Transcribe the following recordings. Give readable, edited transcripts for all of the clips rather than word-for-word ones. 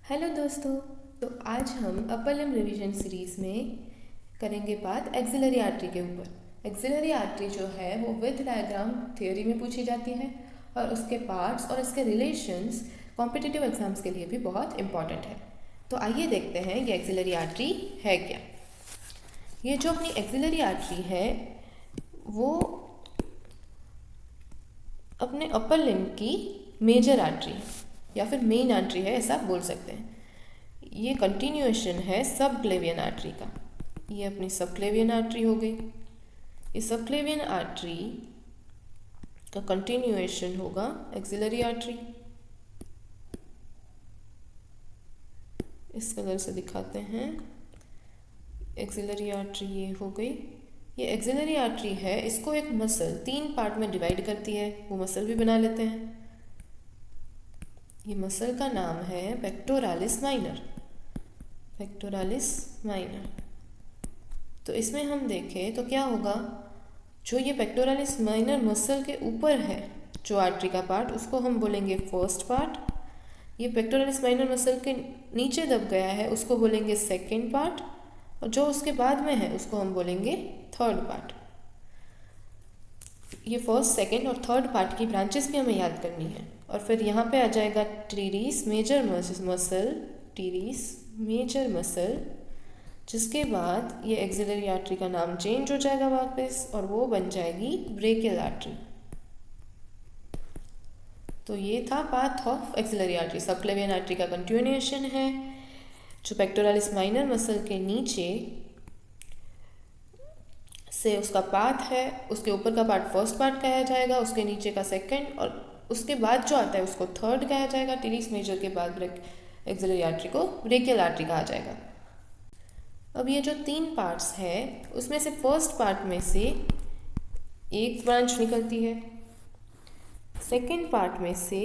Hello दोस्तों। तो आज हम अपर लिम्ब रिवीजन सीरीज़ में करेंगे बात एक्सिलरी आर्टरी के ऊपर। एक्सिलरी आर्टरी जो है वो विथ डायग्राम थ्योरी में पूछी जाती है और उसके पार्ट्स और इसके रिलेशंस कॉम्पिटिटिव एग्जाम्स के लिए भी बहुत इंपॉर्टेंट है। तो आइए देखते हैं ये एक्सिलरी आर्टरी है क्या। ये जो अपनी एक्सिलरी आर्टरी है वो अपने अपर लिम्ब की मेजर आर्टरी है या फिर मेन आर्टरी है, ऐसा बोल सकते हैं। ये कंटिन्यूएशन है सब क्लेवियन आर्टरी का। ये अपनी सब क्लेवियन आर्टरी हो गई। इस सब क्लेवियन आर्टरी का कंटिन्यूएशन होगा एक्सिलरी आर्टरी। इस कलर से दिखाते हैं। एक्सिलरी आर्टरी ये हो गई। ये एक्सिलरी आर्टरी है, इसको एक मसल 3 पार्ट में डिवाइड करती है, वो मसल भी बना लेते हैं। ये मसल का नाम है पेक्टोरालिस माइनर। Pectoralis minor. तो इसमें हम देखें तो क्या होगा, जो ये पेक्टोरालिस माइनर मसल के ऊपर है जो आर्टरी का पार्ट, उसको हम बोलेंगे फर्स्ट पार्ट। ये पेक्टोरालिस माइनर मसल के नीचे दब गया है, उसको बोलेंगे सेकेंड पार्ट। और जो उसके बाद में है उसको हम बोलेंगे थर्ड पार्ट। ये फर्स्ट, सेकेंड और थर्ड पार्ट की ब्रांचेस भी हमें याद करनी है। और फिर यहाँ पे आ जाएगा teres major muscle, teres major muscle, जिसके बाद ये एक्सिलरी आर्टरी का नाम चेंज हो जाएगा वापस और वो बन जाएगी ब्रेकियल आर्टरी। तो ये था path of axillary artery. Subclavian artery का कंटिन्यूएशन है, जो पेक्टोरालिस माइनर मसल के नीचे से उसका पाथ है। उसके ऊपर का पार्ट फर्स्ट पार्ट कहा जाएगा, उसके नीचे का सेकंड, और उसके बाद जो आता है उसको थर्ड कहा जाएगा। टीरीस मेजर के बाद एक्सिलरी आर्टरी को ब्रेकियल आर्टरी कहा जाएगा। अब ये जो 3 पार्ट्स है उसमें से फर्स्ट पार्ट में से एक ब्रांच निकलती है, सेकेंड पार्ट में से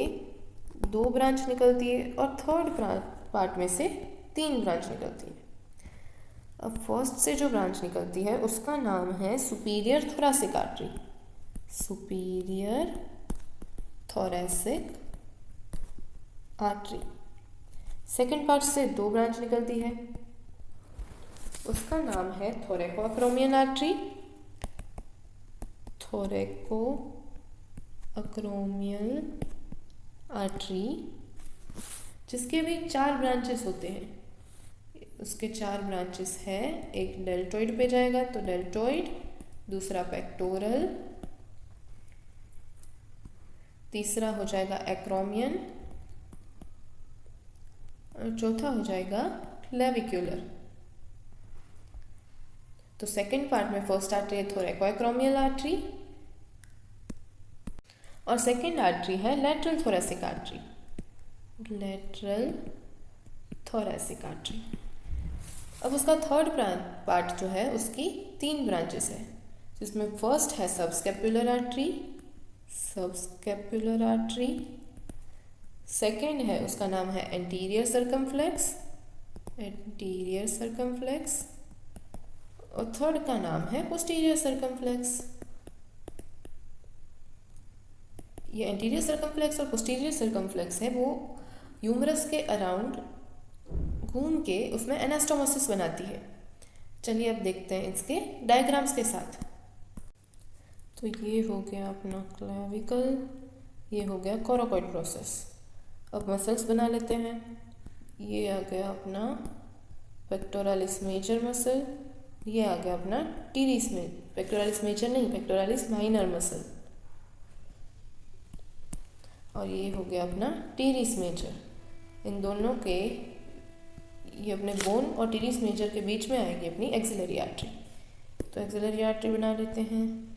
2 ब्रांच निकलती है और थर्ड पार्ट में से 3 ब्रांच निकलती है। अब फर्स्ट से जो ब्रांच निकलती है उसका नाम है superior thoracic artery. Superior thoracic artery. Second part से 2 ब्रांच निकलती है, उसका नाम है थोरैको अक्रोमियल आर्टरी। थोरैको अक्रोमियल आर्टरी, जिसके भी 4 ब्रांचेस होते हैं। उसके 4 ब्रांचेस है, एक डेल्टोइड पे जाएगा तो डेल्टोइड, दूसरा पेक्टोरल, तीसरा हो जाएगा एक्रोमियन और चौथा हो जाएगा क्लेविक्युलर। तो सेकेंड पार्ट में फर्स्ट आर्टरी है थोरैको एक्रोमियल आर्टरी और सेकेंड आर्टरी है lateral thoracic artery. Lateral thoracic artery. अब उसका थर्ड पार्ट जो है उसकी 3 ब्रांचेस है, जिसमें फर्स्ट है subscapular artery. Subscapular artery. Second है, उसका नाम है एंटीरियर सर्कमफ्लेक्स। Anterior circumflex. और थर्ड का नाम है पोस्टीरियर सर्कमफ्लेक्स। ये एंटीरियर सर्कमफ्लेक्स और पोस्टीरियर सर्कमफ्लेक्स है, वो ह्यूमरस के अराउंड घूम के उसमें एनास्टोमोसिस बनाती है। चलिए अब देखते हैं इसके डायग्राम्स के साथ। तो ये हो गया अपना क्लेविकल, ये हो गया कोरोकोइड प्रोसेस। अब मसल्स बना लेते हैं। ये आ गया अपना पेक्टोरालिस मेजर मसल, ये आ गया अपना टीरीस में, पेक्टोरालिस मेजर नहीं, पेक्टोरालिस माइनर मसल, और ये हो गया अपना टीरीस मेजर। इन दोनों के, ये अपने बोन और टीरीस मेजर के बीच में आएगी अपनी एक्सिलरी आर्टरी। तो एक्सिलरी आर्टरी बना लेते हैं।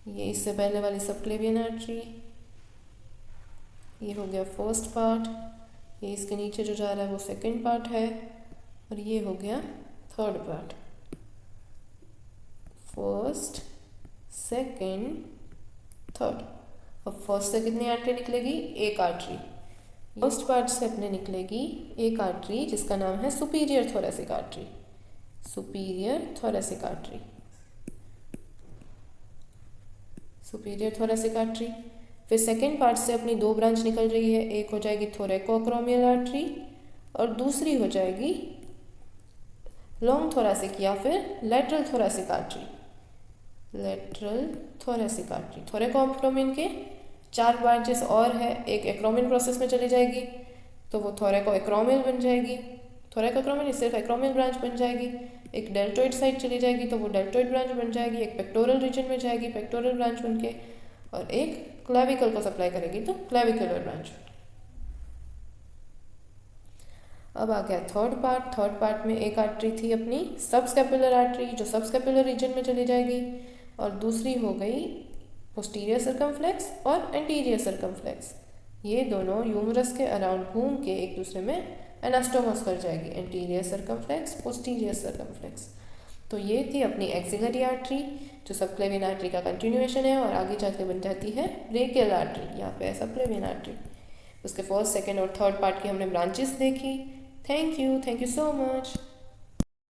ये इससे पहले वाली सबक्लेवियन आर्टरी, ये हो गया फर्स्ट पार्ट, ये इसके नीचे जो जा रहा है वो सेकंड पार्ट है, और ये हो गया third part. First, second, third. अब फर्स्ट से कितनी आर्टरी निकलेगी? एक आर्टरी। फर्स्ट पार्ट से अपने निकलेगी एक आर्टरी जिसका नाम है superior thoracic artery. Superior thoracic artery. Superior thoracic artery. फिर सेकेंड पार्ट से अपनी 2 ब्रांच निकल रही है, एक हो जाएगी थोरैको अक्रोमियल आर्टरी और दूसरी हो जाएगी लॉन्ग थोरैसिक या फिर lateral thoracic artery. Lateral thoracic artery thoracoabdomen के 4 ब्रांचेस और है। एक एक्रोमियल प्रोसेस में चली जाएगी तो वो थोरैकोएक्रोमियल बन जाएगी। थोरैकोएक्रोमियल सिर्फ एक्रोमियल ब्रांच बन जाएगी। एक डेल्टोइड साइड चली जाएगी तो वो डेल्टोइड ब्रांच बन जाएगी। एक पेक्टोरल रीजन में जाएगी, पेक्टोरल ब्रांच बन के, और एक क्लेविकल को सप्लाई करेगी तो क्लेविकुलर ब्रांच। अब आ गया थर्ड पार्ट में एक आर्टरी थी अपनी सबस्कैपुलर आर्टरी जो सबस्कैपुलर रीजन में चली जाएगी, और दूसरी हो गई पोस्टीरियर सर्कमफ्लेक्स और एंटीरियर सर्कमफ्लेक्स। ये दोनों ह्यूमरस के अराउंड घूम के एक दूसरे में एनास्टोमोस कर जाएगी, एंटीरियर सर्कमफ्लेक्स, पोस्टीरियर सर्कमफ्लेक्स। तो ये थी अपनी एक्सिलरी आर्टरी जो सबक्लेवियन आर्टरी का कंटिन्यूएशन है और आगे जाके बन जाती है ब्रेकियल आर्टरी, यहाँ पे है सबक्लेवियन आर्टरी। उसके फर्स्ट, सेकेंड और थर्ड पार्ट की हमने ब्रांचेस देखी। Thank you so much.